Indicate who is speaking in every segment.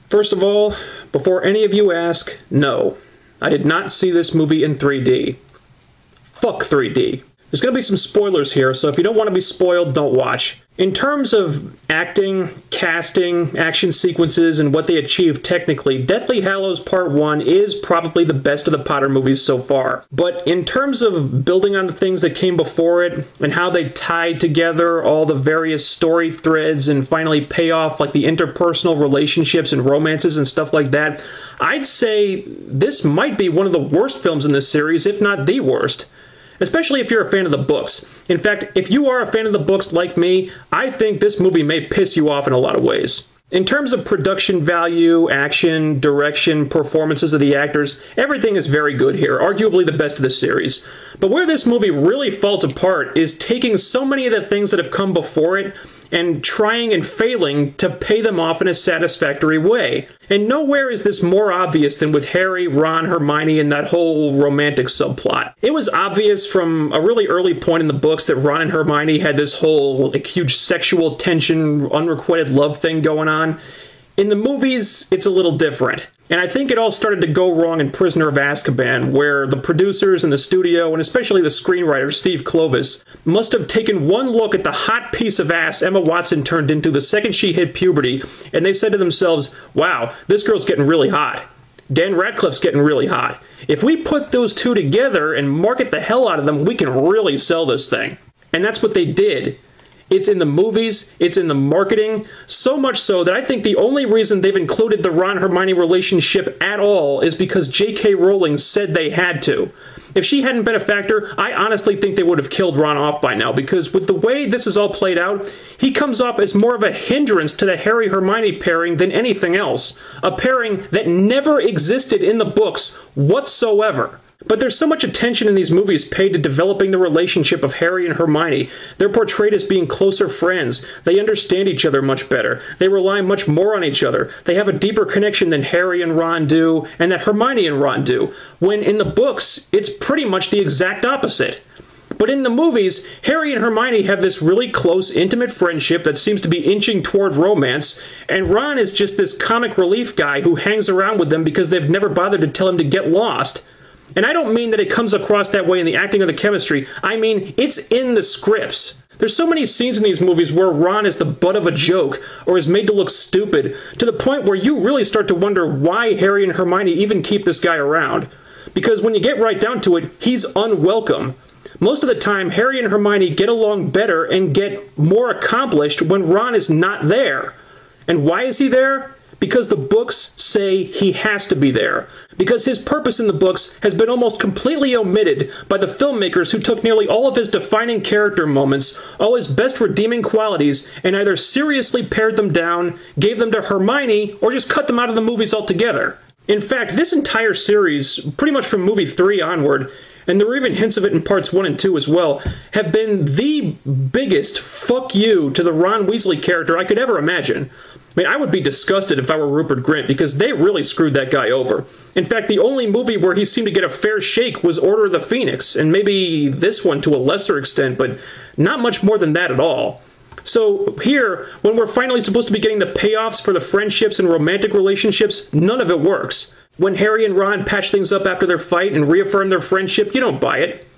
Speaker 1: First of all, before any of you ask, no. I did not see this movie in 3D. Fuck 3D. There's going to be some spoilers here, so if you don't want to be spoiled, don't watch. In terms of acting, casting, action sequences, and what they achieved technically, Deathly Hallows Part 1 is probably the best of the Potter movies so far. But in terms of building on the things that came before it, and how they tied together all the various story threads and finally pay off like the interpersonal relationships and romances and stuff like that, I'd say this might be one of the worst films in this series, if not the worst. Especially if you're a fan of the books. In fact, if you are a fan of the books like me, I think this movie may piss you off in a lot of ways. In terms of production value, action, direction, performances of the actors, everything is very good here, arguably the best of the series. But where this movie really falls apart is taking so many of the things that have come before it and trying and failing to pay them off in a satisfactory way. And nowhere is this more obvious than with Harry, Ron, Hermione, and that whole romantic subplot. It was obvious from a really early point in the books that Ron and Hermione had this whole huge sexual tension, unrequited love thing going on. In the movies, it's a little different. And I think it all started to go wrong in Prisoner of Azkaban, where the producers and the studio, and especially the screenwriter, Steve Kloves, must have taken one look at the hot piece of ass Emma Watson turned into the second she hit puberty, and they said to themselves, wow, this girl's getting really hot. Dan Radcliffe's getting really hot. If we put those two together and market the hell out of them, we can really sell this thing. And that's what they did. It's in the movies, it's in the marketing, so much so that I think the only reason they've included the Ron-Hermione relationship at all is because J.K. Rowling said they had to. If she hadn't been a factor, I honestly think they would have killed Ron off by now, because with the way this is all played out, he comes off as more of a hindrance to the Harry-Hermione pairing than anything else. A pairing that never existed in the books whatsoever. But there's so much attention in these movies paid to developing the relationship of Harry and Hermione. They're portrayed as being closer friends. They understand each other much better. They rely much more on each other. They have a deeper connection than Harry and Ron do, and that Hermione and Ron do. When in the books, it's pretty much the exact opposite. But in the movies, Harry and Hermione have this really close, intimate friendship that seems to be inching toward romance, and Ron is just this comic relief guy who hangs around with them because they've never bothered to tell him to get lost. And I don't mean that it comes across that way in the acting or the chemistry. I mean, it's in the scripts. There's so many scenes in these movies where Ron is the butt of a joke or is made to look stupid, to the point where you really start to wonder why Harry and Hermione even keep this guy around. Because when you get right down to it, he's unwelcome. Most of the time, Harry and Hermione get along better and get more accomplished when Ron is not there. And why is he there? Because the books say he has to be there. Because his purpose in the books has been almost completely omitted by the filmmakers who took nearly all of his defining character moments, all his best redeeming qualities, and either seriously pared them down, gave them to Hermione, or just cut them out of the movies altogether. In fact, this entire series, pretty much from movie 3 onward, and there were even hints of it in parts 1 and 2 as well, have been the biggest fuck you to the Ron Weasley character I could ever imagine. I mean, I would be disgusted if I were Rupert Grint, because they really screwed that guy over. In fact, the only movie where he seemed to get a fair shake was Order of the Phoenix, and maybe this one to a lesser extent, but not much more than that at all. So here, when we're finally supposed to be getting the payoffs for the friendships and romantic relationships, none of it works. When Harry and Ron patch things up after their fight and reaffirm their friendship, you don't buy it.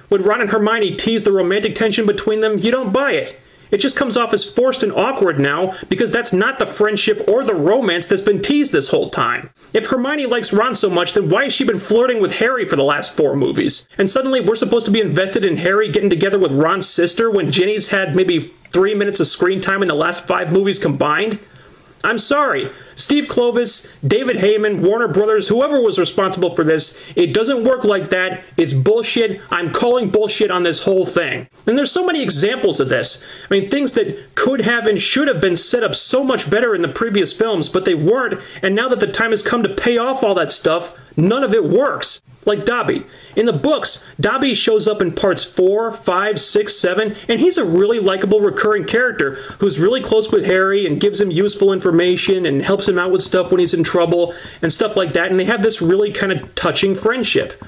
Speaker 1: When Ron and Hermione tease the romantic tension between them, you don't buy it. It just comes off as forced and awkward now, because that's not the friendship or the romance that's been teased this whole time. If Hermione likes Ron so much, then why has she been flirting with Harry for the last 4 movies? And suddenly we're supposed to be invested in Harry getting together with Ron's sister when Ginny's had maybe 3 minutes of screen time in the last 5 movies combined? I'm sorry. Steve Kloves, David Heyman, Warner Brothers, whoever was responsible for this, it doesn't work like that. It's bullshit. I'm calling bullshit on this whole thing. And there's so many examples of this. I mean, things that could have and should have been set up so much better in the previous films, but they weren't, and now that the time has come to pay off all that stuff, none of it works. Like Dobby. In the books, Dobby shows up in parts 4, 5, 6, 7, and he's a really likable recurring character who's really close with Harry and gives him useful information and helps him out with stuff when he's in trouble and stuff like that, and they have this really kind of touching friendship.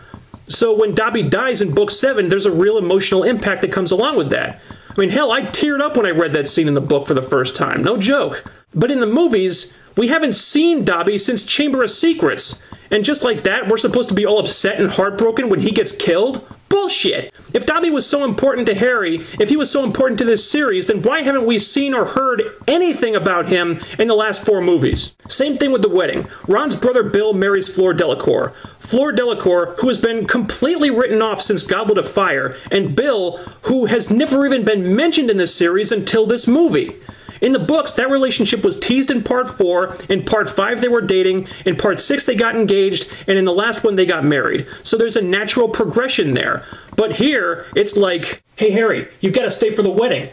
Speaker 1: So when Dobby dies in book 7, there's a real emotional impact that comes along with that. I mean, hell, I teared up when I read that scene in the book for the first time. No joke. But in the movies, We haven't seen Dobby since Chamber of Secrets. And just like that, we're supposed to be all upset and heartbroken when he gets killed? Bullshit! If Dobby was so important to Harry, if he was so important to this series, then why haven't we seen or heard anything about him in the last 4 movies? Same thing with the wedding. Ron's brother Bill marries Fleur Delacour. Fleur Delacour, who has been completely written off since Goblet of Fire, and Bill, who has never even been mentioned in this series until this movie. In the books, that relationship was teased in Part 4, in Part 5 they were dating, in Part 6 they got engaged, and in the last one they got married. So there's a natural progression there. But here, it's like, hey Harry, you've got to stay for the wedding.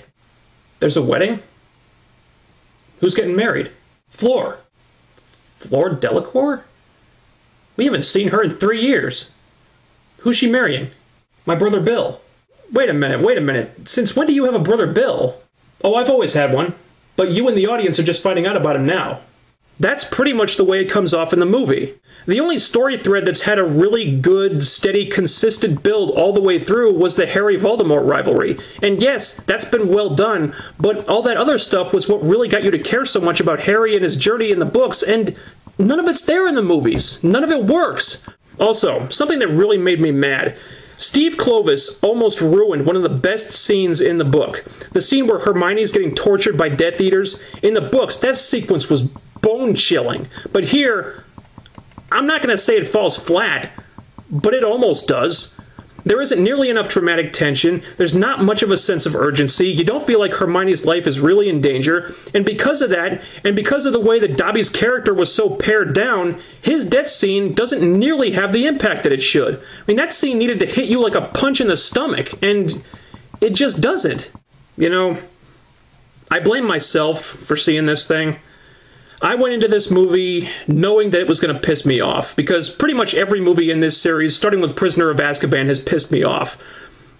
Speaker 1: There's a wedding? Who's getting married? Fleur. Fleur Delacour? We haven't seen her in 3 years. Who's she marrying? My brother Bill. Wait a minute. Since when do you have a brother Bill? Oh, I've always had one. But you and the audience are just finding out about him now. That's pretty much the way it comes off in the movie. The only story thread that's had a really good, steady, consistent build all the way through was the Harry-Voldemort rivalry. And yes, that's been well done, but all that other stuff was what really got you to care so much about Harry and his journey in the books, and none of it's there in the movies. None of it works. Also, something that really made me mad. Steve Kloves almost ruined one of the best scenes in the book. The scene where Hermione's getting tortured by Death Eaters. In the books, that sequence was bone-chilling. But here, I'm not going to say it falls flat, but it almost does. There isn't nearly enough dramatic tension, there's not much of a sense of urgency, you don't feel like Hermione's life is really in danger, and because of that, and because of the way that Dobby's character was so pared down, his death scene doesn't nearly have the impact that it should. I mean, that scene needed to hit you like a punch in the stomach, and it just doesn't. You know, I blame myself for seeing this thing. I went into this movie knowing that it was going to piss me off, because pretty much every movie in this series, starting with Prisoner of Azkaban, has pissed me off.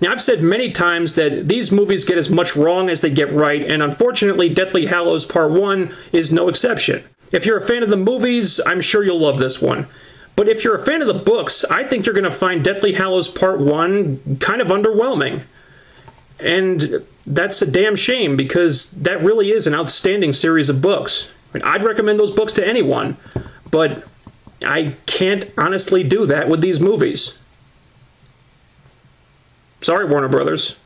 Speaker 1: Now, I've said many times that these movies get as much wrong as they get right, and unfortunately, Deathly Hallows Part 1 is no exception. If you're a fan of the movies, I'm sure you'll love this one. But if you're a fan of the books, I think you're going to find Deathly Hallows Part 1 kind of underwhelming. And that's a damn shame, because that really is an outstanding series of books. I'd recommend those books to anyone, but I can't honestly do that with these movies. Sorry, Warner Brothers.